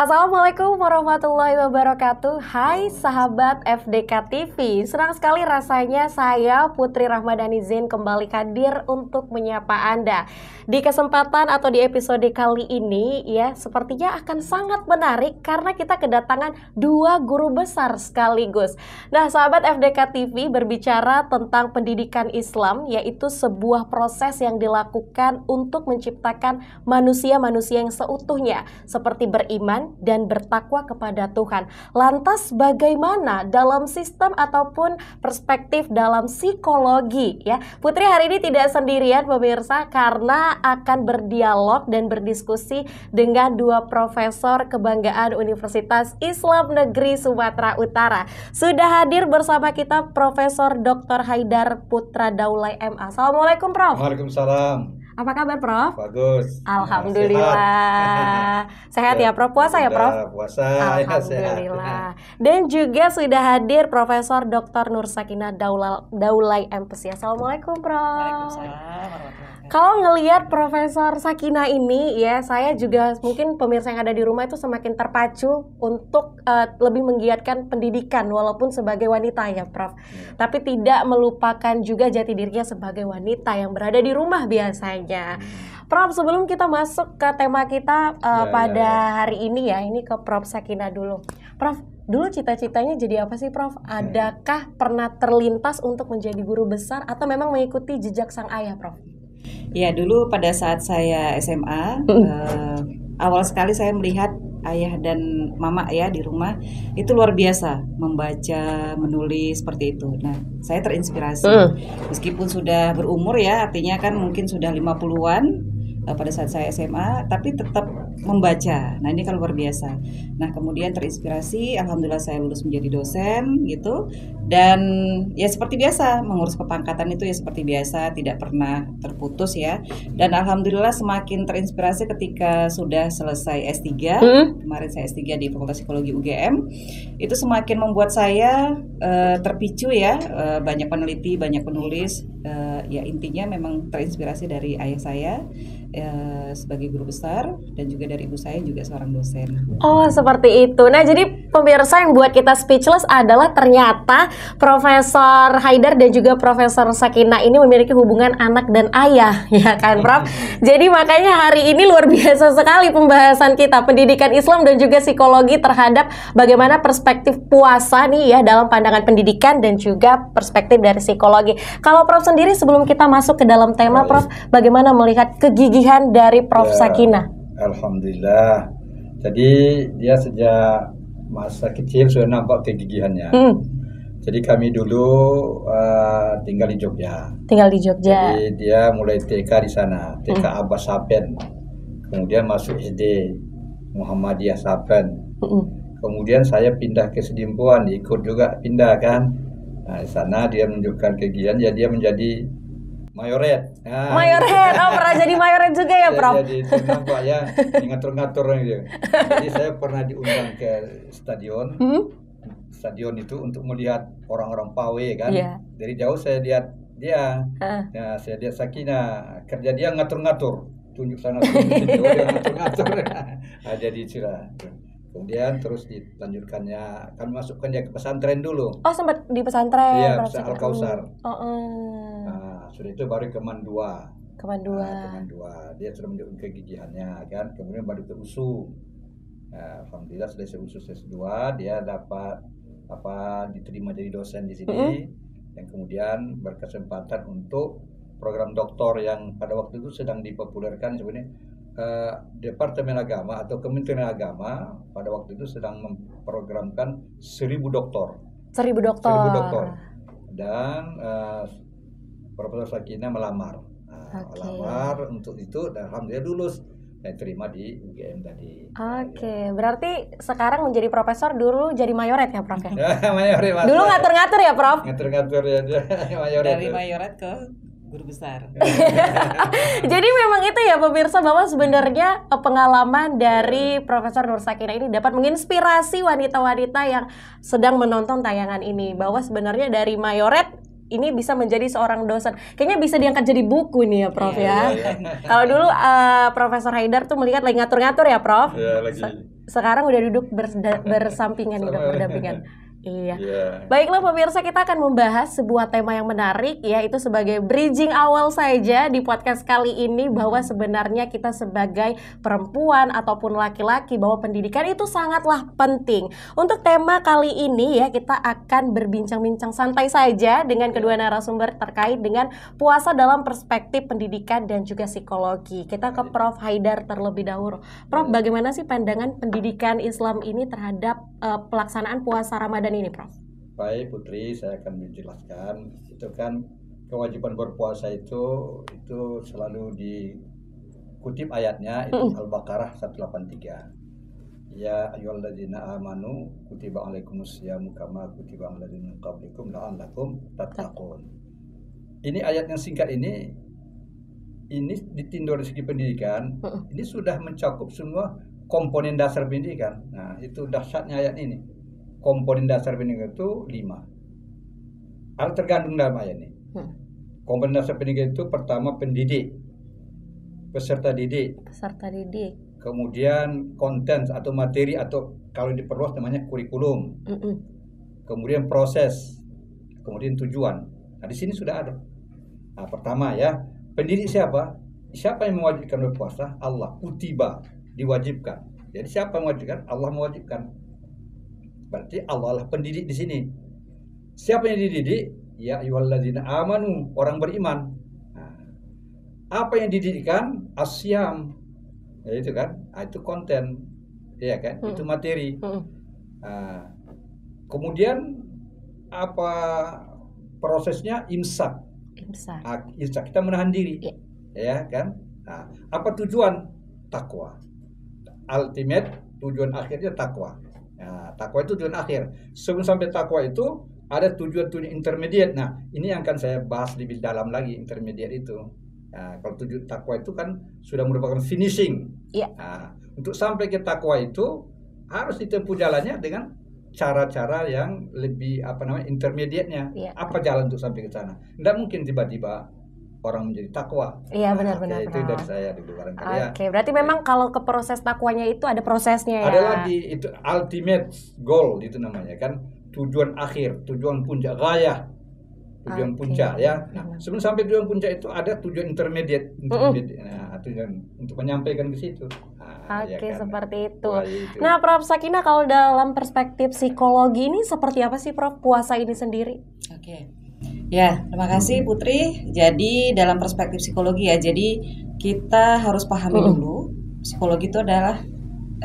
Assalamualaikum warahmatullahi wabarakatuh. Hai sahabat FDK TV. Senang sekali rasanya saya Putri Rahmadani Zain kembali hadir untuk menyapa Anda. Di kesempatan atau di episode kali ini ya, sepertinya akan sangat menarik karena kita kedatangan dua guru besar sekaligus. Nah, sahabat FDK TV, berbicara tentang pendidikan Islam, yaitu sebuah proses yang dilakukan untuk menciptakan manusia-manusia yang seutuhnya, seperti beriman dan bertakwa kepada Tuhan. Lantas bagaimana dalam sistem ataupun perspektif dalam psikologi ya? Putri hari ini tidak sendirian pemirsa, karena akan berdialog dan berdiskusi dengan dua profesor kebanggaan Universitas Islam Negeri Sumatera Utara. Sudah hadir bersama kita Profesor Dr. Haidar Putra Daulay MA. Assalamualaikum Prof. Waalaikumsalam. Apa kabar Prof? Bagus. Alhamdulillah. Sehat ya Prof? Puasa ya Prof? Puasa. Alhamdulillah. Dan juga sudah hadir Profesor Dr. Nur Sakinah Daulay MPSI. Assalamualaikum Prof. Waalaikumsalam warahmatullahi wabarakatuh. Kalau ngelihat Profesor Sakinah ini ya, saya juga mungkin pemirsa yang ada di rumah itu semakin terpacu untuk lebih menggiatkan pendidikan walaupun sebagai wanita ya Prof. Tapi tidak melupakan juga jati dirinya sebagai wanita yang berada di rumah biasanya. Prof, sebelum kita masuk ke tema kita pada hari ini ya, ini ke Prof Sakinah dulu. Prof, dulu cita-citanya jadi apa sih Prof? Adakah pernah terlintas untuk menjadi guru besar atau memang mengikuti jejak sang ayah Prof? Ya, dulu pada saat saya SMA, awal sekali saya melihat ayah dan mama ya di rumah itu luar biasa membaca, menulis seperti itu. Nah, saya terinspirasi. Meskipun sudah berumur ya, artinya kan mungkin sudah 50-an pada saat saya SMA, tapi tetap membaca. Nah, ini kan luar biasa. Nah, kemudian terinspirasi, alhamdulillah saya lulus menjadi dosen gitu. Dan ya seperti biasa, mengurus kepangkatan itu ya seperti biasa, tidak pernah terputus ya. Dan alhamdulillah semakin terinspirasi ketika sudah selesai S3. Kemarin saya S3 di Fakultas Psikologi UGM. Itu semakin membuat saya terpicu ya, banyak peneliti, banyak penulis. Ya intinya memang terinspirasi dari ayah saya sebagai guru besar, dan juga dari ibu saya juga seorang dosen. Oh, seperti itu. Nah, jadi pemirsa, yang buat kita speechless adalah ternyata Profesor Haidar dan juga Profesor Sakinah ini memiliki hubungan anak dan ayah, ya kan Prof? Jadi makanya hari ini luar biasa sekali pembahasan kita, pendidikan Islam dan juga psikologi terhadap bagaimana perspektif puasa nih ya dalam pandangan pendidikan dan juga perspektif dari psikologi. Kalau Prof sendiri, sebelum kita masuk ke dalam tema Prof, bagaimana melihat kegigihan dari Prof Sakinah? Alhamdulillah. Jadi dia sejak masa kecil sudah nampak kegigihannya. Jadi kami dulu tinggal di Jogja. Tinggal di Jogja. Jadi dia mulai TK di sana, TK Abbas Sapen. Kemudian masuk SD Muhammadiyah Sapen. Kemudian saya pindah ke Sedimpuan, ikut juga pindah kan. Nah, di sana dia menunjukkan kegigihan, ya dia menjadi mayoret. Mayoret, pernah jadi mayoret juga ya Prof? Jadi itu nampak ya, ngatur-ngatur gitu. Jadi saya pernah diundang ke stadion. Stadion itu untuk melihat orang-orang pawe kan. Dari jauh saya lihat dia. Ya, saya lihat Sakinah, kerja dia ngatur-ngatur. Tunjuk sana, tunjuk situ, dia ngatur-ngatur. Jadi sudah. Kemudian terus dilanjutkannya, kami masukkan dia ke pesantren dulu. Oh, sempat di pesantren? Iya, pesantren Al-Kausar. Nah, sudah itu baru ke Mandua. Dia sudah menunjukkan kegigihannya kan. Kemudian baru ke USU. Nah, alhamdulillah selesai USU S2, dia dapat diterima jadi dosen di sini. Dan kemudian berkesempatan untuk program doktor yang pada waktu itu sedang dipopulerkan sebenarnya. Departemen Agama atau Kementerian Agama pada waktu itu sedang memprogramkan 1000 doktor. 1000 doktor. Dan Profesor Sakinah melamar. Melamar untuk itu, dan alhamdulillah lulus dan terima di UGM tadi. Berarti sekarang menjadi profesor, dulu jadi mayoret ya Prof ya? Mayoret. Dulu ngatur-ngatur ya Prof? Ngatur-ngatur ya. Mayoret. Dari mayoret ke guru besar. Jadi memang itu ya pemirsa, bahwa sebenarnya pengalaman dari Profesor Nur Sakinah ini dapat menginspirasi wanita-wanita yang sedang menonton tayangan ini, bahwa sebenarnya dari mayoret ini bisa menjadi seorang dosen. Kayaknya bisa diangkat jadi buku nih ya Prof ya. Kalau dulu Profesor Haidar tuh melihat lagi ngatur-ngatur ya Prof. Iya lagi. Sekarang udah duduk bersampingan, udah berdampingan. Iya. Baiklah pemirsa, kita akan membahas sebuah tema yang menarik, yaitu sebagai bridging awal saja di podcast kali ini, bahwa sebenarnya kita sebagai perempuan ataupun laki-laki, bahwa pendidikan itu sangatlah penting. Untuk tema kali ini ya, kita akan berbincang-bincang santai saja dengan kedua narasumber terkait dengan puasa dalam perspektif pendidikan dan juga psikologi. Kita ke Prof. Haidar terlebih dahulu. Prof, bagaimana sih pandangan pendidikan Islam ini terhadap pelaksanaan puasa Ramadan ini, Prof? Baik Putri, saya akan menjelaskan. Itu kan kewajiban berpuasa itu selalu dikutip ayatnya, itu Al-Baqarah 183. Ya ayyuhalladzina amanu kutiba alaikumusyamu kama kutiba alal ladzina min qablikum la'allakum tattaqun. Ini ayat yang singkat ini ditinjau dari segi pendidikan, ini sudah mencakup semua komponen dasar pendidikan. Nah, itu dahsyatnya ayat ini. Komponen dasar pendidikan itu 5. Ada tergantung dalam ayat ini. Komponen dasar pendidikan itu pertama pendidik, peserta didik. Kemudian konten atau materi, atau kalau diperluas namanya kurikulum. Kemudian proses, kemudian tujuan. Nah, di sini sudah ada. Nah, pertama ya, pendidik siapa? Siapa yang mewajibkan berpuasa? Allah. Kutiba, diwajibkan. Jadi siapa yang mewajibkan? Allah mewajibkan. Berarti Allah lah pendidik di sini. Siapa yang dididik? Ya ayyuhalladzina amanu, orang beriman. Nah, apa yang dididikkan? Asyam. Ya itu kan? Nah, itu konten. Ya kan? Itu materi. Nah, kemudian apa prosesnya? Imsak. Imsak, kita menahan diri. Ya kan? Nah, apa tujuan? Takwa. Ultimate tujuan akhirnya takwa. Nah, takwa itu tujuan akhir. Sebelum sampai takwa itu ada tujuan-tujuan intermediate. Nah, ini yang akan saya bahas lebih dalam lagi, intermediate itu. Nah, kalau tujuan takwa itu kan sudah merupakan finishing. Nah, untuk sampai ke takwa itu harus ditempuh jalannya dengan cara-cara yang lebih intermediate-nya. Apa jalan untuk sampai ke sana? Tidak mungkin tiba-tiba orang menjadi takwa. Iya, benar-benar. Itu dari saya dulu barangkali ya. Oke, berarti memang kalau ke proses takwanya itu ada prosesnya ya. Adalah itu ultimate goal itu namanya kan, tujuan akhir, tujuan puncak, gaya. Tujuan puncak ya. Nah, sebelum sampai tujuan puncak itu ada tujuan intermediate. Nah, tujuan untuk menyampaikan ke situ. Nah, ya kan? Seperti itu. Nah, Prof Sakinah, kalau dalam perspektif psikologi ini seperti apa sih, Prof, puasa ini sendiri? Ya, terima kasih Putri. Jadi dalam perspektif psikologi ya, jadi kita harus pahami dulu, psikologi itu adalah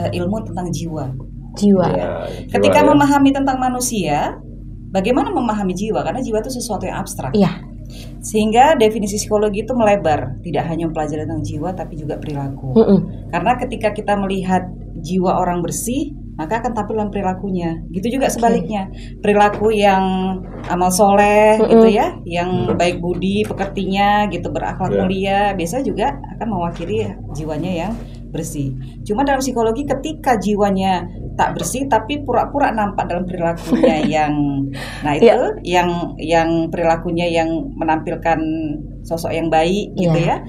ilmu tentang jiwa. Ketika memahami tentang manusia, bagaimana memahami jiwa? Karena jiwa itu sesuatu yang abstrak. Sehingga definisi psikologi itu melebar, tidak hanya mempelajari tentang jiwa tapi juga perilaku. Karena ketika kita melihat jiwa orang bersih, maka akan tampil dalam perilakunya. Gitu juga sebaliknya, perilaku yang amal soleh gitu ya, yang baik budi pekertinya gitu, berakhlak mulia, biasa juga akan mewakili jiwanya yang bersih. Cuma dalam psikologi ketika jiwanya tak bersih tapi pura-pura nampak dalam perilakunya itu yang perilakunya yang menampilkan sosok yang baik gitu ya.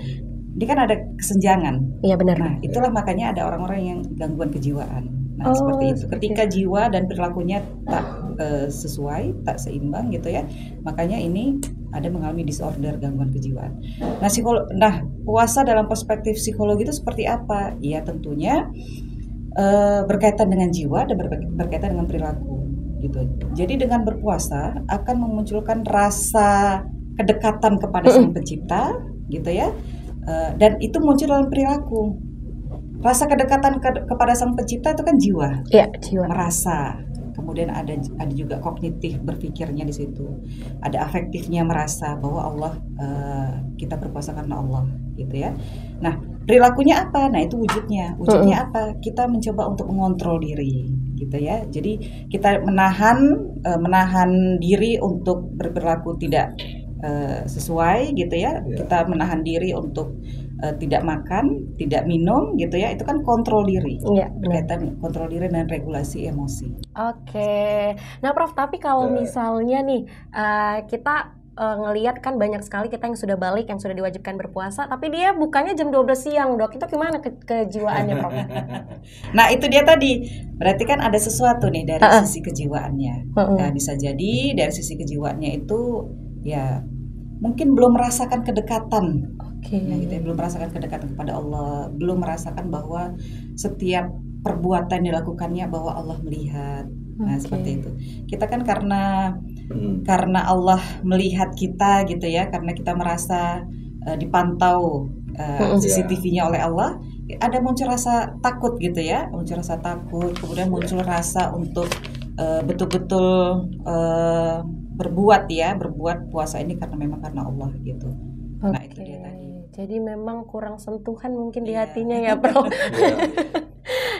Ini kan ada kesenjangan. Iya, benar. Nah, itulah makanya ada orang-orang yang gangguan kejiwaan. Nah, seperti itu. Ketika jiwa dan perilakunya tak sesuai, tak seimbang gitu ya, makanya ini ada mengalami disorder, gangguan kejiwaan. Nah, puasa dalam perspektif psikologi itu seperti apa? Ya tentunya berkaitan dengan jiwa dan berkaitan dengan perilaku gitu. Jadi dengan berpuasa akan memunculkan rasa kedekatan kepada Sang Pencipta gitu ya. Dan itu muncul dalam perilaku. Rasa kedekatan kepada Sang Pencipta itu kan jiwa. Jiwa. Merasa. Kemudian ada juga kognitif berpikirnya di situ. Ada afektifnya merasa bahwa Allah, kita berpuasa karena Allah gitu ya. Nah, perilakunya apa? Nah, itu wujudnya. Wujudnya apa? Kita mencoba untuk mengontrol diri gitu ya. Jadi kita menahan diri untuk berperilaku tidak sesuai gitu ya. Kita menahan diri untuk tidak makan, tidak minum gitu ya. Itu kan kontrol diri. Berkaitan kontrol diri dan regulasi emosi. Oke. Nah, Prof, tapi kalau misalnya nih kita ngelihat kan banyak sekali kita yang sudah balik, yang sudah diwajibkan berpuasa, tapi dia bukanya jam 12 siang, Dok. Itu gimana kejiwaannya, Prof? Nah, itu dia tadi. Berarti kan ada sesuatu nih dari sisi kejiwaannya. Nah, bisa jadi dari sisi kejiwaannya itu ya mungkin belum merasakan kedekatan. Nah, gitu ya, belum merasakan kedekatan kepada Allah, belum merasakan bahwa setiap perbuatan dilakukannya bahwa Allah melihat. Nah, seperti itu. Kita kan karena Allah melihat kita gitu ya, karena kita merasa dipantau CCTV-nya oleh Allah, ada muncul rasa takut gitu ya, muncul rasa takut, kemudian muncul rasa untuk betul-betul berbuat puasa ini karena memang karena Allah gitu. Nah, itu dia tadi. Jadi memang kurang sentuhan mungkin di hatinya ya, Prof.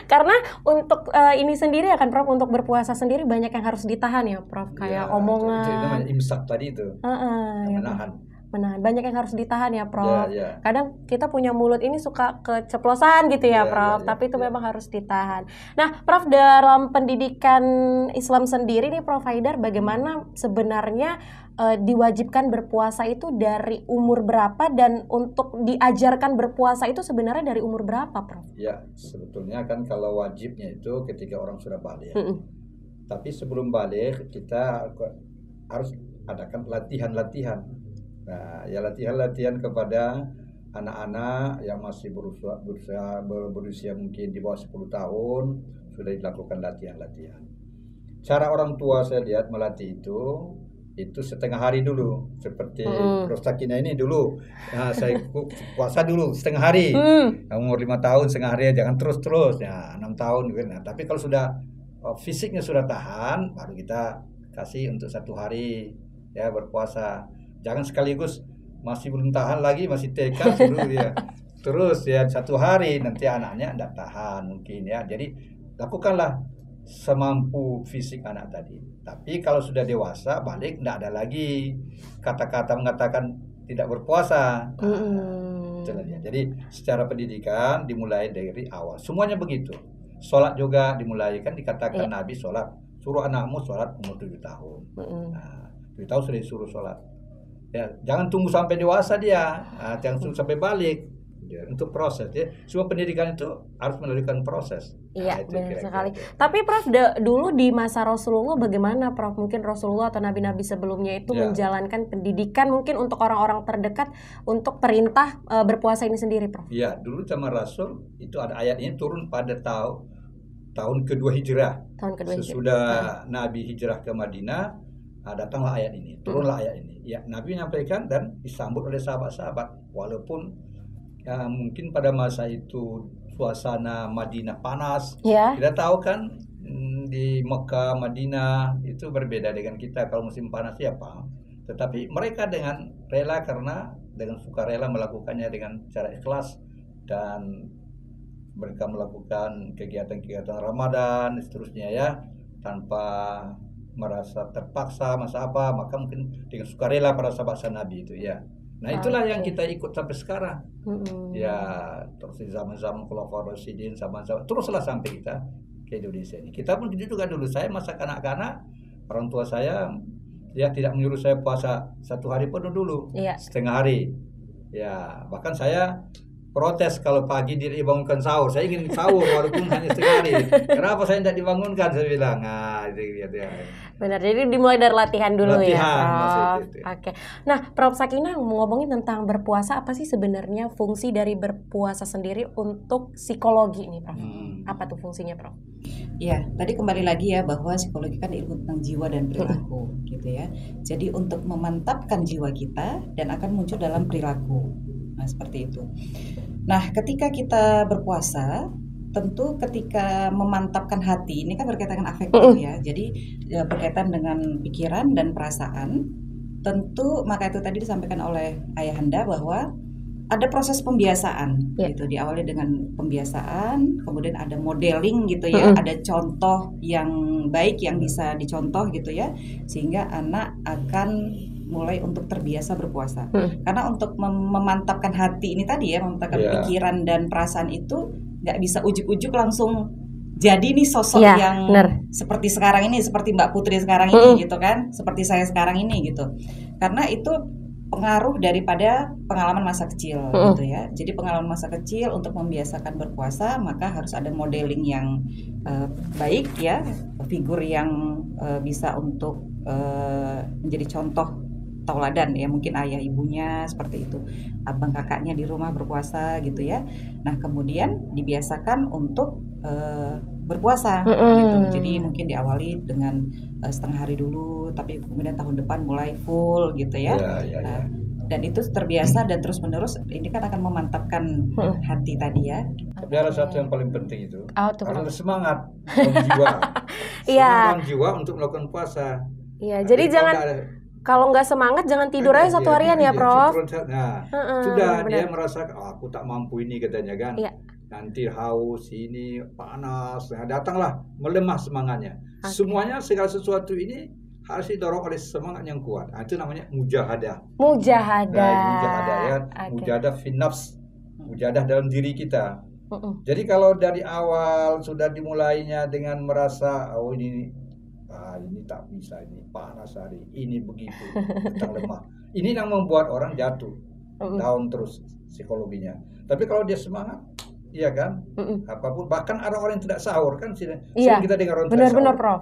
Karena untuk ini sendiri akan Prof, untuk berpuasa sendiri banyak yang harus ditahan ya, Prof. Kayak omongan. Itu namanya imsak tadi itu. Menahan. Banyak yang harus ditahan ya, Prof. Kadang kita punya mulut ini suka keceplosan gitu ya, Prof. Tapi itu memang harus ditahan. Nah, Prof, dalam pendidikan Islam sendiri nih, Prof Haidar, bagaimana sebenarnya diwajibkan berpuasa itu dari umur berapa, dan untuk diajarkan berpuasa itu sebenarnya dari umur berapa, Prof? Ya, sebetulnya kan kalau wajibnya itu ketika orang sudah balik. Tapi sebelum balik kita harus adakan latihan-latihan. Nah, ya latihan-latihan kepada anak-anak yang masih berusia mungkin di bawah 10 tahun sudah dilakukan latihan-latihan. Cara orang tua saya lihat melatih itu setengah hari dulu, seperti Prof Sakina ini dulu. Nah, saya puasa dulu setengah hari. Umur 5 tahun setengah hari, jangan terus-terus. Ya, 6 tahun gitu. Nah, tapi kalau sudah fisiknya sudah tahan, baru kita kasih untuk 1 hari ya berpuasa. Jangan sekaligus masih belum tahan lagi, masih TK suruh dia. Terus ya 1 hari, nanti anaknya tidak tahan mungkin ya. Jadi lakukanlah semampu fisik anak tadi. Tapi kalau sudah dewasa balik, tidak ada lagi kata-kata mengatakan tidak berpuasa. Itulah dia. Jadi secara pendidikan dimulai dari awal. Semuanya begitu. Sholat juga dimulai, kan dikatakan Nabi sholat, suruh anakmu sholat umur 7 tahun. Nah, 7 tahun sudah disuruh sholat. Ya, jangan tunggu sampai dewasa dia, jangan tunggu sampai balik. Ya, untuk proses ya, semua pendidikan itu harus melalui proses. Iya, benar sekali. Tapi Prof, dulu di masa Rasulullah bagaimana, Prof? Mungkin Rasulullah atau nabi-nabi sebelumnya itu menjalankan pendidikan mungkin untuk orang-orang terdekat untuk perintah berpuasa ini sendiri, Prof? Iya, dulu zaman Rasul itu ada ayat ini turun pada tahun kedua hijrah. Sesudah Nabi hijrah ke Madinah, datanglah ayat ini, turunlah ayat ini. Ya, Nabi menyampaikan dan disambut oleh sahabat-sahabat, walaupun mungkin pada masa itu suasana Madinah panas. Kita tahu kan di Mekah, Madinah itu berbeda dengan kita kalau musim panas ya Pak. Tetapi mereka dengan rela, karena dengan sukarela melakukannya dengan cara ikhlas, dan mereka melakukan kegiatan-kegiatan Ramadan seterusnya ya, tanpa merasa terpaksa masa apa, maka mungkin dengan sukarela para sahabat Nabi itu ya. Nah, itulah yang kita ikut sampai sekarang. Ya, terus di zaman-zaman Khulafaur Rasyidin, zaman-zaman teruslah sampai kita ke Indonesia ini. Kita pun juga dulu, saya masa kanak-kanak, orang tua saya ya tidak menyuruh saya puasa 1 hari penuh dulu, setengah hari. Ya, bahkan saya protes kalau pagi dia dibangunkan sahur. Saya ingin sahur walaupun hanya setengah hari. Kenapa saya tidak dibangunkan? Saya bilang, itu ya. Benar, jadi dimulai dari latihan dulu ya, Prof. Oke. Nah, Prof Sakina ngomongin tentang berpuasa, apa sih sebenarnya fungsi dari berpuasa sendiri untuk psikologi nih, Prof? Apa tuh fungsinya, Prof? Ya, tadi kembali lagi ya bahwa psikologi kan ilmu tentang jiwa dan perilaku, gitu ya. Jadi untuk memantapkan jiwa kita dan akan muncul dalam perilaku. Nah, seperti itu. Nah, ketika kita berpuasa, tentu ketika memantapkan hati, ini kan berkaitan dengan afektif ya. Jadi berkaitan dengan pikiran dan perasaan. Tentu maka itu tadi disampaikan oleh Ayahanda bahwa ada proses pembiasaan gitu. Diawali dengan pembiasaan, kemudian ada modeling gitu ya, ada contoh yang baik yang bisa dicontoh gitu ya, sehingga anak akan mulai untuk terbiasa berpuasa. Karena untuk memantapkan hati ini tadi ya, memantapkan pikiran dan perasaan itu nggak bisa ujuk-ujuk langsung jadi nih sosok yang seperti sekarang ini, seperti Mbak Putri sekarang ini gitu kan, seperti saya sekarang ini gitu. Karena itu pengaruh daripada pengalaman masa kecil gitu ya. Jadi pengalaman masa kecil untuk membiasakan berpuasa, maka harus ada modeling yang baik ya, figur yang bisa untuk menjadi contoh tauladan ya, mungkin ayah ibunya seperti itu, abang kakaknya di rumah berpuasa gitu ya. Nah kemudian dibiasakan untuk berpuasa gitu. Jadi mungkin diawali dengan setengah hari dulu, tapi kemudian tahun depan mulai full gitu ya. Dan itu terbiasa dan terus menerus, ini kan akan memantapkan hati tadi ya. Tapi ada satu yang paling penting itu, harus semangat jiwa, semangat jiwa untuk melakukan puasa. Iya, jadi jangan kalau nggak semangat jangan tidur aja satu harian ya, Prof. Nah, sudah dia merasa aku tak mampu ini katanya kan. Nanti haus, ini panas, nah, datanglah melemah semangatnya. Semuanya segala sesuatu ini harus didorong oleh semangat yang kuat. Nah, itu namanya mujahadah. Mujahadah. Nah, mujahadah ya, mujahadah fi nafs, mujahadah dalam diri kita. Jadi kalau dari awal sudah dimulainya dengan merasa ini tak bisa, ini panas hari, ini begitu, tentang lemah. Ini yang membuat orang jatuh, down terus psikologinya. Tapi kalau dia semangat, iya kan, apapun, bahkan ada orang yang tidak sahur kan, sering kita dengar orang tidak sahur. Benar, Prof.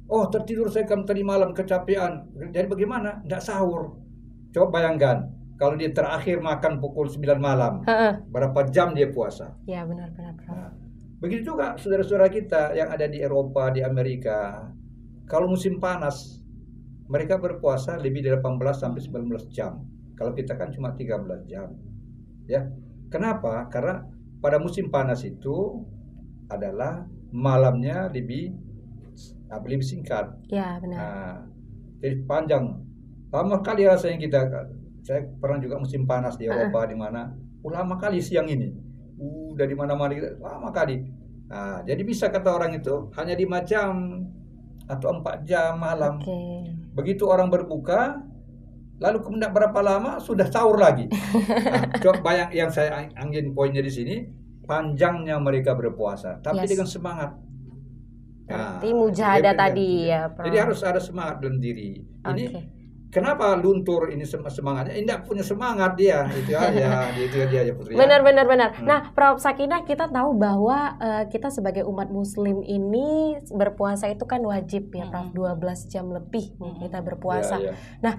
Oh tertidur saya tadi malam kecapean, jadi bagaimana? Tidak sahur. Coba bayangkan, kalau dia terakhir makan pukul 9 malam, berapa jam dia puasa? Ya benar-benar, Prof. Nah, begitu juga saudara-saudara kita yang ada di Eropa, di Amerika. Kalau musim panas, mereka berpuasa lebih dari 18 sampai 19 jam. Kalau kita kan cuma 13 jam. Ya. Kenapa? Karena pada musim panas itu adalah malamnya lebih singkat. Ya, benar. Nah, jadi panjang. Lama kali rasanya kita. Saya pernah juga musim panas di Eropa di mana lama kali siang ini. Dari mana-mana lama kali. Nah, jadi bisa kata orang itu hanya 5 jam atau 4 jam malam. Begitu orang berbuka, lalu kemudian berapa lama sudah sahur lagi. Nah, coba bayang, yang saya angin poinnya di sini, panjangnya mereka berpuasa, tapi dengan semangat. Berarti mujahadah tadi ya, Prof. Jadi harus ada semangat dalam diri. Ini kenapa luntur ini semangatnya? Tidak punya semangat dia, itu aja, itu dia ya Putri. Benar. Nah, Prof Sakinah, kita tahu bahwa kita sebagai umat Muslim ini berpuasa itu kan wajib ya, Prof. 12 jam lebih kita berpuasa. Nah,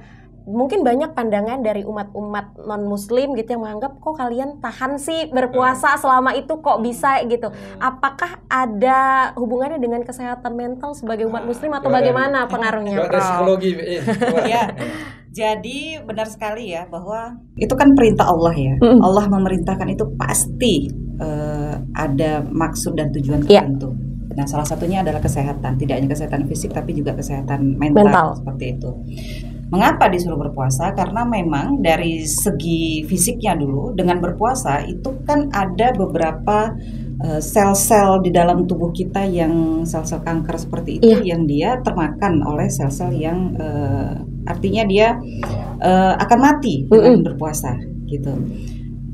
mungkin banyak pandangan dari umat-umat non-Muslim gitu yang menganggap kok kalian tahan sih berpuasa selama itu kok bisa gitu. Apakah ada hubungannya dengan kesehatan mental sebagai umat Muslim atau bagaimana pengaruhnya, Prof? Psikologi. Ya. Jadi benar sekali ya bahwa itu kan perintah Allah ya. Allah memerintahkan itu pasti ada maksud dan tujuan tertentu. Nah, salah satunya adalah kesehatan, tidak hanya kesehatan fisik tapi juga kesehatan mental. Seperti itu. Mengapa disuruh berpuasa? Karena memang dari segi fisiknya dulu, dengan berpuasa itu kan ada beberapa sel-sel di dalam tubuh kita yang sel-sel kanker seperti itu yang dia termakan oleh sel-sel yang artinya dia akan mati dengan berpuasa gitu.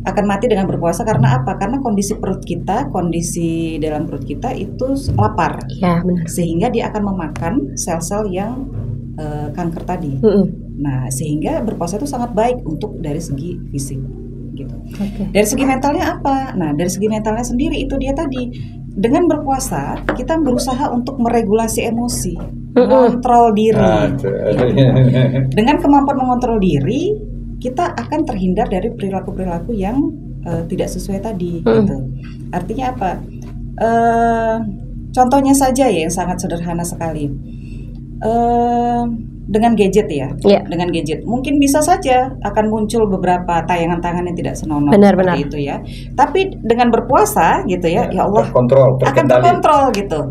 Akan mati dengan berpuasa karena apa? Karena kondisi perut kita, kondisi dalam perut kita itu lapar. Ya, benar. Sehingga dia akan memakan sel-sel yang kanker tadi. Nah, sehingga berpuasa itu sangat baik untuk dari segi fisik gitu. Dari segi mentalnya apa? Nah, dari segi mentalnya sendiri itu dia tadi. Dengan berpuasa, kita berusaha untuk meregulasi emosi, mengontrol diri. Dengan kemampuan mengontrol diri, kita akan terhindar dari perilaku-perilaku yang tidak sesuai tadi gitu. Artinya apa? Contohnya saja ya yang sangat sederhana sekali. Dengan gadget ya, dengan gadget mungkin bisa saja akan muncul beberapa tayangan-tayangan yang tidak senonoh seperti itu ya. Tapi dengan berpuasa gitu ya, ya Allah akan terkontrol gitu,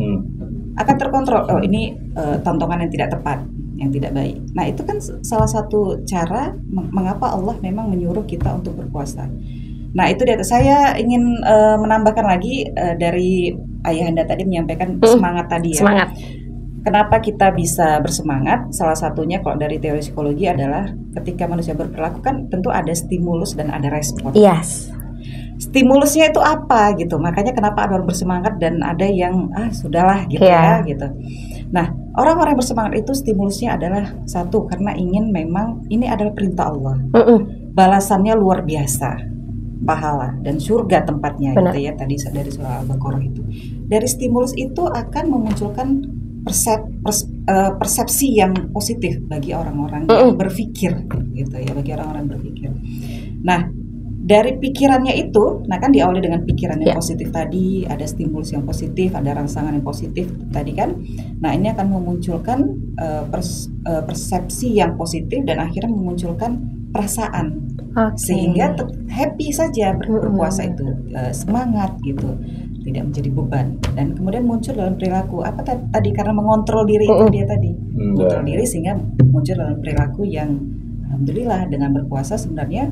akan terkontrol. Oh ini tontonan yang tidak tepat, yang tidak baik. Nah itu kan salah satu cara mengapa Allah memang menyuruh kita untuk berpuasa. Nah itu dia. Saya ingin menambahkan lagi dari Ayahanda tadi menyampaikan semangat tadi ya. Semangat. Kenapa kita bisa bersemangat? Salah satunya kalau dari teori psikologi adalah ketika manusia berperilaku kan tentu ada stimulus dan ada respon. stimulusnya itu apa gitu. Makanya kenapa ada orang bersemangat dan ada yang sudahlah gitu ya gitu. Nah, orang-orang bersemangat itu stimulusnya adalah satu, karena ingin, memang ini adalah perintah Allah. Balasannya luar biasa, pahala dan surga tempatnya. Benar. Gitu ya, tadi dari surah Al-Baqarah itu. Dari stimulus itu akan memunculkan persepsi yang positif bagi orang-orang yang berpikir gitu ya, bagi orang-orang berpikir. Nah, dari pikirannya itu, nah kan diawali dengan pikiran yang positif tadi, ada stimulus yang positif, ada rangsangan yang positif tadi kan. Nah, ini akan memunculkan persepsi yang positif dan akhirnya memunculkan perasaan, sehingga happy saja berpuasa itu, semangat gitu, tidak menjadi beban. Dan kemudian muncul dalam perilaku apa tadi, karena mengontrol diri itu dia tadi, mengontrol diri sehingga muncul dalam perilaku yang alhamdulillah dengan berpuasa sebenarnya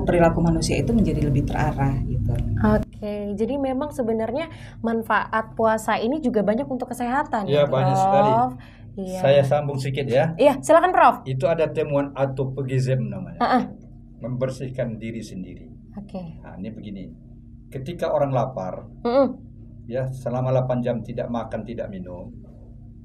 perilaku manusia itu menjadi lebih terarah gitu. Oke, jadi memang sebenarnya manfaat puasa ini juga banyak untuk kesehatan. Ya, banyak sekali. Iya. Saya sambung sedikit ya. Iya, silakan Prof. Itu ada temuan autophagism namanya. Membersihkan diri sendiri. Oke. Nah, ini begini. Ketika orang lapar, ya selama 8 jam tidak makan, tidak minum,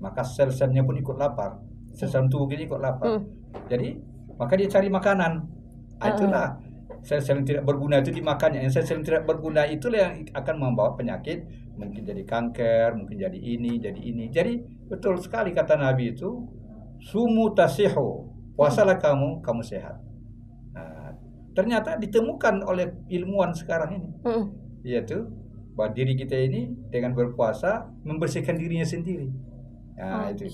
maka sel-selnya pun ikut lapar. Sel-sel tubuh ini ikut lapar. Jadi, maka dia cari makanan. Itulah sel-sel yang tidak berguna itu dimakannya. Yang sel-sel yang tidak berguna itulah yang akan membawa penyakit, mungkin jadi kanker, mungkin jadi ini, jadi ini. Jadi betul sekali kata Nabi itu, sumu tasihu, puasalah kamu sehat. Nah, ternyata ditemukan oleh ilmuwan sekarang ini, yaitu bahwa diri kita ini dengan berpuasa membersihkan dirinya sendiri. Nah, itu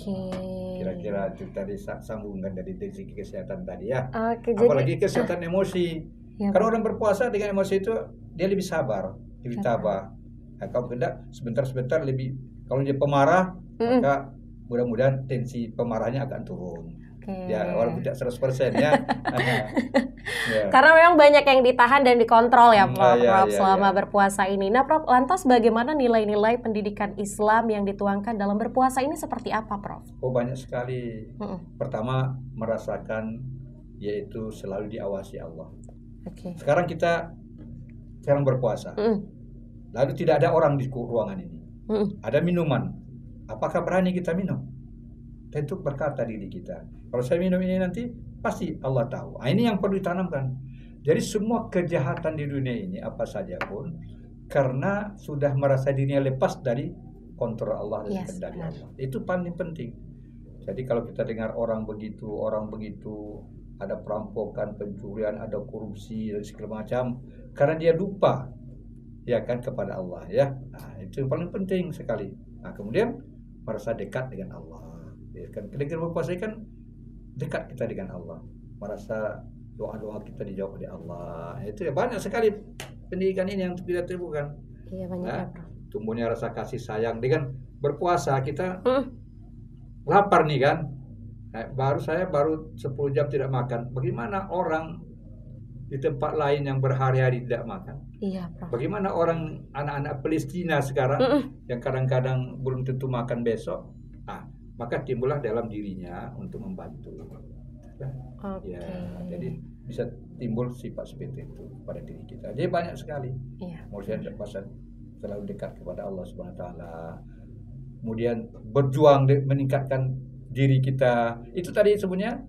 kira-kira itu tadi sambungan dari segi kesehatan tadi ya. Apalagi kesehatan emosi. Karena orang berpuasa dengan emosi itu dia lebih sabar, lebih tabah. Nah, kalau tidak sebentar-sebentar lebih, kalau dia pemarah, maka mudah-mudahan tensi pemarahnya akan turun. Ya, walaupun tidak 100% ya. Karena memang banyak yang ditahan dan dikontrol ya Prof, selama berpuasa ini. Nah Prof, lantas bagaimana nilai-nilai pendidikan Islam yang dituangkan dalam berpuasa ini seperti apa Prof? Oh, banyak sekali. Pertama, merasakan yaitu selalu diawasi Allah. Sekarang kita berpuasa. Lalu tidak ada orang di ruangan ini. Ada minuman. Apakah berani kita minum? Tentu berkata diri kita, kalau saya minum ini nanti pasti Allah tahu. Nah, ini yang perlu ditanamkan. Jadi semua kejahatan di dunia ini apa saja pun, karena sudah merasa dirinya lepas dari kontrol Allah dan kendali Allah. Itu paling penting. Jadi kalau kita dengar orang begitu, ada perampokan, pencurian, ada korupsi dan segala macam, karena dia lupa ya kan kepada Allah ya. Nah, itu yang paling penting sekali. Nah, kemudian merasa dekat dengan Allah. Ya kan, dengan berpuasa kan dekat kita dengan Allah, merasa doa-doa kita dijawab oleh Allah. Itu ya banyak sekali pendidikan ini yang kita temukan. Iya, banyak. Tumbuhnya rasa kasih sayang dengan berpuasa. Kita lapar nih kan. Saya baru 10 jam tidak makan. Bagaimana orang di tempat lain yang berhari-hari tidak makan? Iya, Prof. Bagaimana orang anak-anak Palestina sekarang yang kadang-kadang belum tentu makan besok? Maka timbullah dalam dirinya untuk membantu. Ya, jadi bisa timbul sifat seperti itu pada diri kita. Jadi banyak sekali. Kemudian selalu dekat kepada Allah Subhanahu wa taala. Kemudian berjuang meningkatkan diri kita. Itu tadi sebenarnya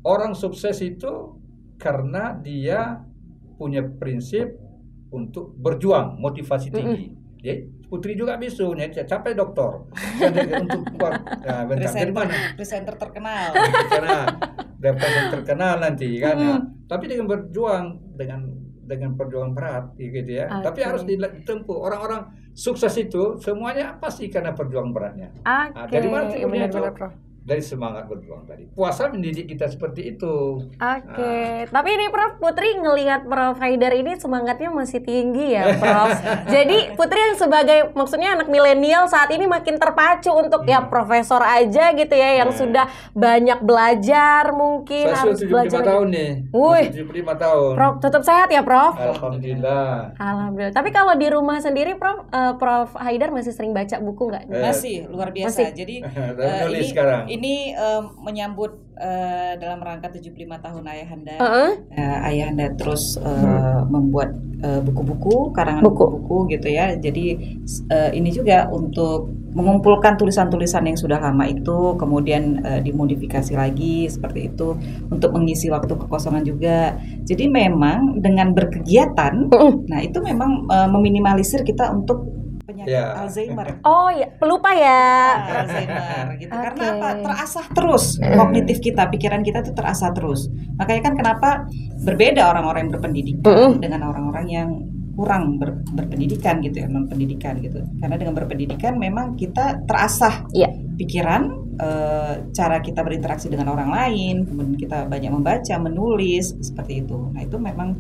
orang sukses itu karena dia punya prinsip untuk berjuang, motivasi tinggi. Putri juga bisu, capai doktor. Untuk dari mana? Presenter terkenal. Presenter terkenal nanti kan. Tapi dengan berjuang, dengan perjuangan berat, gitu ya. Tapi harus ditempuh. Orang-orang sukses itu semuanya pasti karena perjuangan beratnya. Dari mana timbulnya itu? Dari semangat berjuang tadi. Puasa mendidik kita seperti itu. Tapi ini Prof, Putri ngelihat Prof Haidar ini semangatnya masih tinggi ya Prof. Jadi Putri yang sebagai maksudnya anak milenial saat ini makin terpacu untuk ya profesor aja gitu ya, yang sudah banyak belajar mungkin. Saya harus 75 belajar tahun nih. 75 tahun. Prof tetap sehat ya Prof? Alhamdulillah. Tapi kalau di rumah sendiri Prof, Prof Haidar masih sering baca buku nggak? Masih, luar biasa. Jadi menulis sekarang. ini menyambut dalam rangka 75 tahun Ayahanda. Ayahanda terus membuat buku-buku, karangan buku-buku gitu ya. Jadi ini juga untuk mengumpulkan tulisan-tulisan yang sudah lama itu, kemudian dimodifikasi lagi seperti itu untuk mengisi waktu kekosongan juga. Jadi memang dengan berkegiatan, nah itu memang meminimalisir kita untuk penyakit Alzheimer. Oh ya, pelupa ya. Alzheimer gitu. Karena apa? Terasah terus kognitif kita, pikiran kita itu terasah terus. Makanya kan kenapa berbeda orang-orang yang berpendidikan dengan orang-orang yang kurang berpendidikan gitu ya, non pendidikan gitu. Karena dengan berpendidikan memang kita terasah pikiran, cara kita berinteraksi dengan orang lain, kemudian kita banyak membaca, menulis seperti itu. Nah itu memang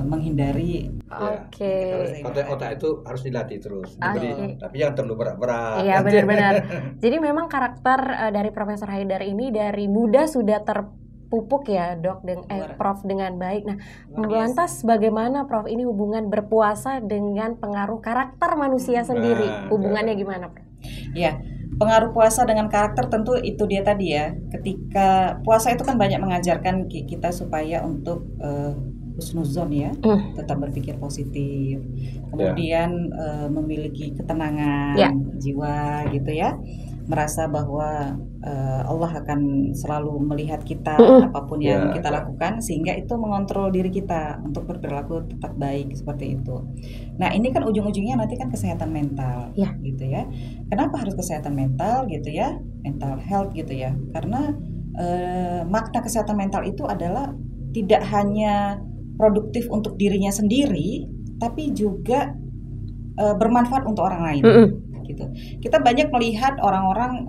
menghindari. Otak itu harus dilatih terus, tapi yang terlalu berat-berat. Iya benar-benar. Jadi memang karakter dari Profesor Haidar ini dari muda sudah terpupuk ya Dok, Prof dengan baik. Nah, lantas bagaimana Prof ini hubungan berpuasa dengan pengaruh karakter manusia sendiri? Hubungannya gimana Prof? Ya, pengaruh puasa dengan karakter tentu itu dia tadi ya. Ketika puasa itu kan banyak mengajarkan kita supaya untuk husnuzon ya, tetap berpikir positif, kemudian memiliki ketenangan jiwa gitu ya, merasa bahwa Allah akan selalu melihat kita apapun yang kita lakukan, sehingga itu mengontrol diri kita untuk berperilaku tetap baik seperti itu. Nah ini kan ujung-ujungnya nanti kan kesehatan mental gitu ya. Kenapa harus kesehatan mental gitu ya, mental health gitu ya, karena makna kesehatan mental itu adalah tidak hanya produktif untuk dirinya sendiri, tapi juga bermanfaat untuk orang lain. Gitu. Kita banyak melihat orang-orang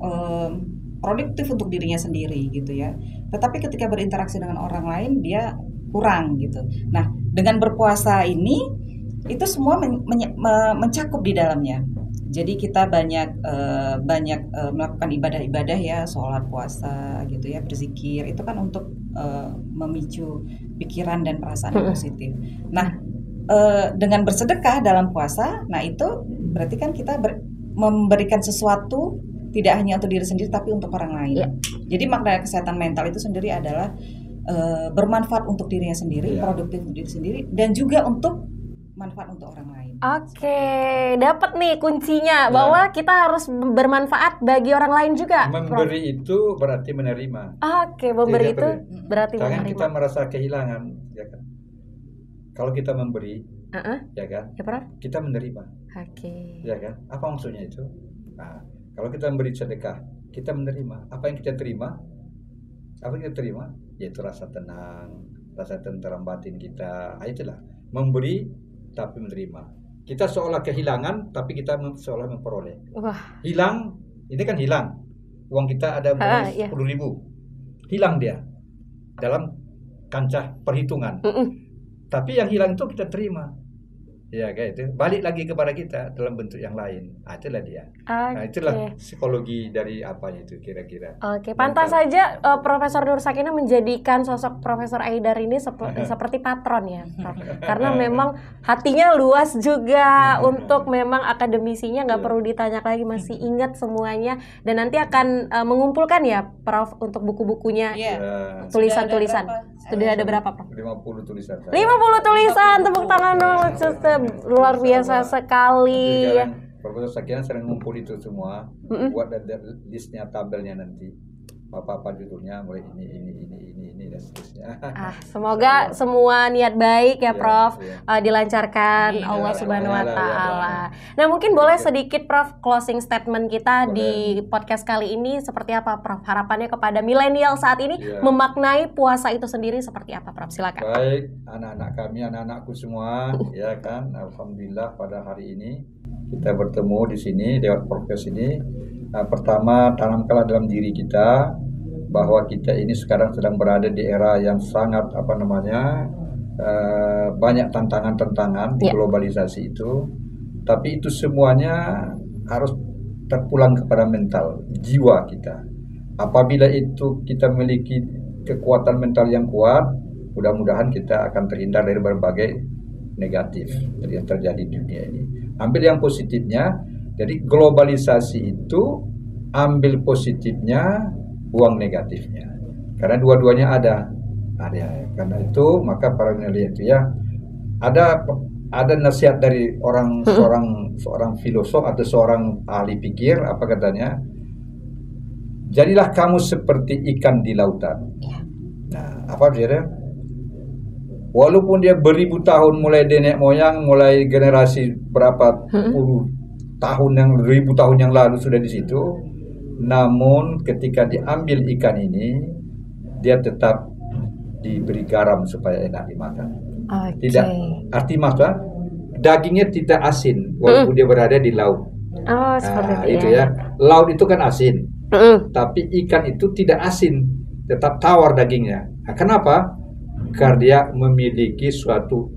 produktif untuk dirinya sendiri, gitu ya. Tetapi ketika berinteraksi dengan orang lain, dia kurang, gitu. Nah, dengan berpuasa ini, itu semua mencakup di dalamnya. Jadi kita banyak melakukan ibadah-ibadah ya, sholat, puasa, gitu ya, berzikir. Itu kan untuk memicu pikiran dan perasaan yang positif. Nah, dengan bersedekah dalam puasa, nah itu berarti kan kita memberikan sesuatu tidak hanya untuk diri sendiri tapi untuk orang lain. Jadi makna kesehatan mental itu sendiri adalah bermanfaat untuk dirinya sendiri, produktif untuk diri sendiri, dan juga untuk manfaat untuk orang lain. Oke, dapat nih kuncinya bahwa kita harus bermanfaat bagi orang lain juga. Memberi itu berarti menerima. Oke, memberi itu berarti jangan menerima. kita merasa kehilangan, ya kan? Kalau kita memberi, ya kan? Ya, Prof? Kita menerima. Oke. Ya kan? Apa maksudnya itu? Nah, kalau kita memberi sedekah, kita menerima. Apa yang kita terima? Apa yang kita terima? Yaitu rasa tenang, rasa tentram batin kita. Itulah memberi tapi menerima. Kita seolah kehilangan, tapi kita seolah memperoleh. Hilang, ini kan hilang. Uang kita ada 10.000, hilang dia dalam kancah perhitungan. Tapi yang hilang itu kita terima. Ya kayak itu, balik lagi kepada kita dalam bentuk yang lain. Itulah dia. Nah, itulah psikologi dari apanya itu kira-kira. Pantas saja Profesor Nur Sakinah menjadikan sosok Profesor Haidar ini seperti patron ya, Prof. Karena memang hatinya luas juga untuk memang akademisinya nggak perlu ditanya lagi, masih ingat semuanya, dan nanti akan mengumpulkan ya, Prof, untuk buku-bukunya, tulisan-tulisan. Sudah ada berapa, Prof? 50 tulisan. 50 tulisan, tepuk tangan dong. Luar biasa sekali. Profesor Sakinah sering ngumpul itu semua, buat listnya, tabelnya nanti. Apa judulnya, mulai ini dan seterusnya. Semoga semua niat baik ya, Prof, dilancarkan Allah Subhanahu wa Ta'ala. Nah, mungkin boleh sedikit, Prof, closing statement kita di podcast kali ini seperti apa, Prof? Harapannya kepada milenial saat ini memaknai puasa itu sendiri seperti apa, Prof? Silakan. Baik, anak-anak kami, anak-anakku semua, ya kan, alhamdulillah pada hari ini kita bertemu di sini lewat podcast ini. Pertama, tanamkanlah dalam diri kita bahwa kita ini sekarang sedang berada di era yang sangat banyak tantangan-tantangan di globalisasi itu. Tapi itu semuanya harus terpulang kepada mental, jiwa kita. Apabila itu kita memiliki kekuatan mental yang kuat, mudah-mudahan kita akan terhindar dari berbagai negatif yang terjadi di dunia ini. Ambil yang positifnya. Jadi globalisasi itu ambil positifnya, buang negatifnya. Karena dua-duanya ada. Karena itu maka para peneliti itu ya ada nasihat dari seorang filosof atau seorang ahli pikir, apa katanya? Jadilah kamu seperti ikan di lautan. Nah, apa dia? Walaupun dia beribu tahun mulai nenek moyang, mulai generasi berapa puluh tahun ribu tahun yang lalu sudah di situ, namun ketika diambil ikan ini, dia tetap diberi garam supaya enak dimakan. Tidak, artinya dagingnya tidak asin walaupun dia berada di laut. Seperti itu ya. Laut itu kan asin, tapi ikan itu tidak asin, tetap tawar dagingnya. Nah, kenapa? Karena dia memiliki suatu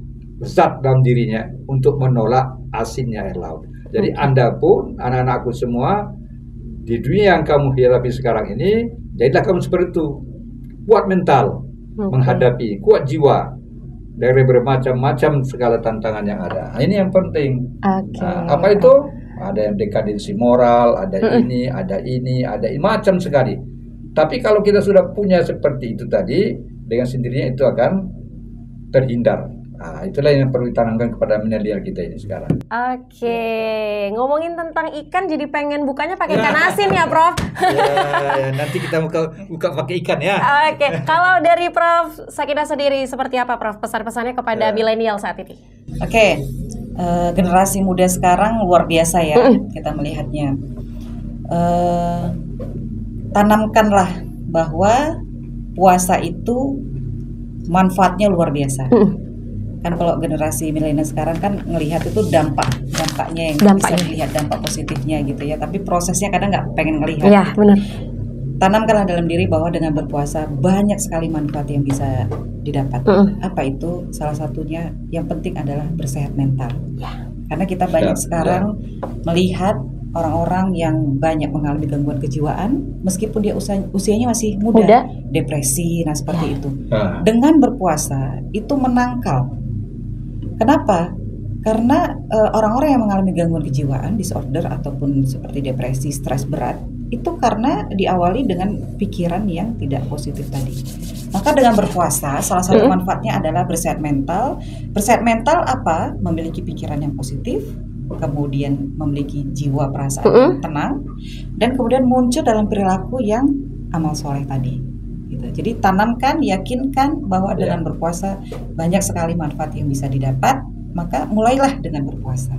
zat dalam dirinya untuk menolak asinnya air laut. Jadi Anda pun, anak-anakku semua, di dunia yang kamu hadapi sekarang ini, jadilah kamu seperti itu. Kuat mental menghadapi, kuat jiwa dari bermacam-macam segala tantangan yang ada. Nah, ini yang penting. Apa itu? Ada yang dekadensi moral, ada ini, macam sekali. Tapi kalau kita sudah punya seperti itu tadi, dengan sendirinya itu akan terhindar. Nah, itulah yang perlu ditanamkan kepada milenial kita ini sekarang. Ngomongin tentang ikan jadi pengen bukanya pakai ikan asin ya, Prof. Nanti kita buka pakai ikan ya. Kalau dari Prof Sakinah sendiri seperti apa, Prof? Pesan-pesannya kepada milenial saat ini? Generasi muda sekarang luar biasa ya, kita melihatnya. Tanamkanlah bahwa puasa itu manfaatnya luar biasa. Kan kalau generasi milenial sekarang kan ngelihat itu dampaknya yang bisa melihat dampak positifnya gitu ya, tapi prosesnya kadang nggak pengen ngelihat. Iya, benar. Tanamkanlah dalam diri bahwa dengan berpuasa banyak sekali manfaat yang bisa didapat. Apa itu? Salah satunya yang penting adalah bersehat mental. Karena kita banyak sekarang melihat orang-orang yang banyak mengalami gangguan kejiwaan meskipun dia usianya masih muda, depresi, seperti itu. Dengan berpuasa itu menangkal. Kenapa? Karena orang-orang yang mengalami gangguan kejiwaan, disorder ataupun seperti depresi, stres berat, itu karena diawali dengan pikiran yang tidak positif tadi. Maka dengan berpuasa, salah satu manfaatnya adalah bersehat mental. Bersehat mental apa? Memiliki pikiran yang positif, kemudian memiliki jiwa perasaan yang tenang, dan kemudian muncul dalam perilaku yang amal soleh tadi. Gitu. Jadi tanamkan, yakinkan bahwa dengan berpuasa banyak sekali manfaat yang bisa didapat. Maka mulailah dengan berpuasa.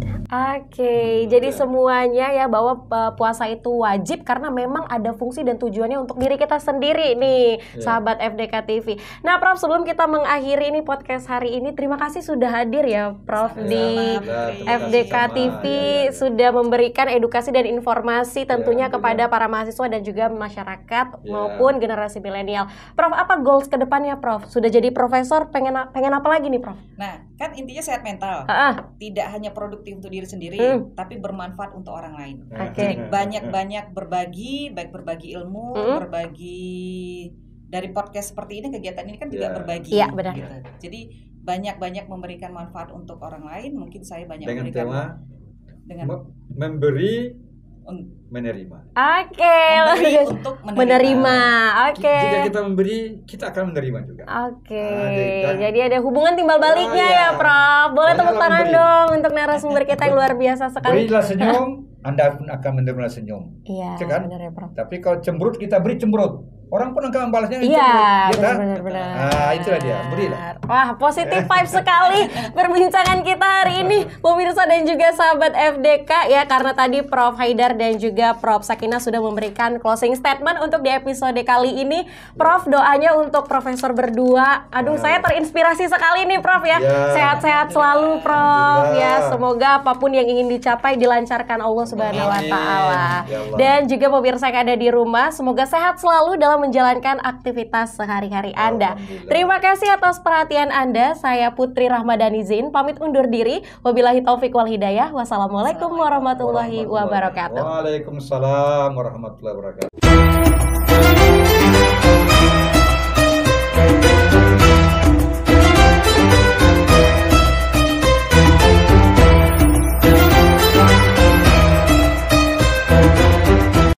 Jadi semuanya ya bahwa puasa itu wajib karena memang ada fungsi dan tujuannya untuk diri kita sendiri nih, sahabat FDK TV. Nah, Prof, sebelum kita mengakhiri ini podcast hari ini, terima kasih sudah hadir ya, Prof, di FDK TV, sudah memberikan edukasi dan informasi tentunya kepada para mahasiswa dan juga masyarakat maupun generasi milenial. Prof, apa goals ke depannya, Prof? Sudah jadi profesor, pengen apa lagi nih, Prof? Nah, kan intinya sehat mental. Tidak hanya produktif untuk diri sendiri, tapi bermanfaat untuk orang lain. Jadi banyak-banyak berbagi, baik berbagi ilmu, berbagi dari podcast seperti ini, kegiatan ini kan juga berbagi. Iya, benar. Gitu. Jadi banyak-banyak memberikan manfaat untuk orang lain. Mungkin saya banyak dengan memberikan tema dengan memberi menerima. Memberi untuk menerima. Jika kita memberi, kita akan menerima juga. Jadi ada hubungan timbal baliknya ya, Prof. Boleh tepuk tangan dong untuk narasumber kita yang luar biasa sekali. Berilah senyum, Anda pun akan menerima senyum. Iya, benar ya, Prof. Tapi kalau cemberut, kita beri cemberut. Orang pun akan membalasnya. Iya, benar. Itulah dia, berilah. Wah, positif vibe sekali perbincangan kita hari ini, pemirsa dan juga sahabat FDK ya, karena tadi Prof Haidar dan juga Prof Sakinah sudah memberikan closing statement untuk di episode kali ini. Prof, doanya untuk profesor berdua. Aduh, saya terinspirasi sekali nih, Prof ya. Sehat-sehat selalu, Prof ya. Semoga apapun yang ingin dicapai dilancarkan Allah Subhanahu wa taala. Dan juga pemirsa yang ada di rumah, semoga sehat selalu dalam menjalankan aktivitas sehari-hari Anda. Terima kasih atas perhatian Anda. Saya Putri Rahmadani Zain pamit undur diri. Wabillahi taufik wal hidayah. Wassalamualaikum warahmatullahi wabarakatuh. Waalaikumsalam warahmatullahi wabarakatuh.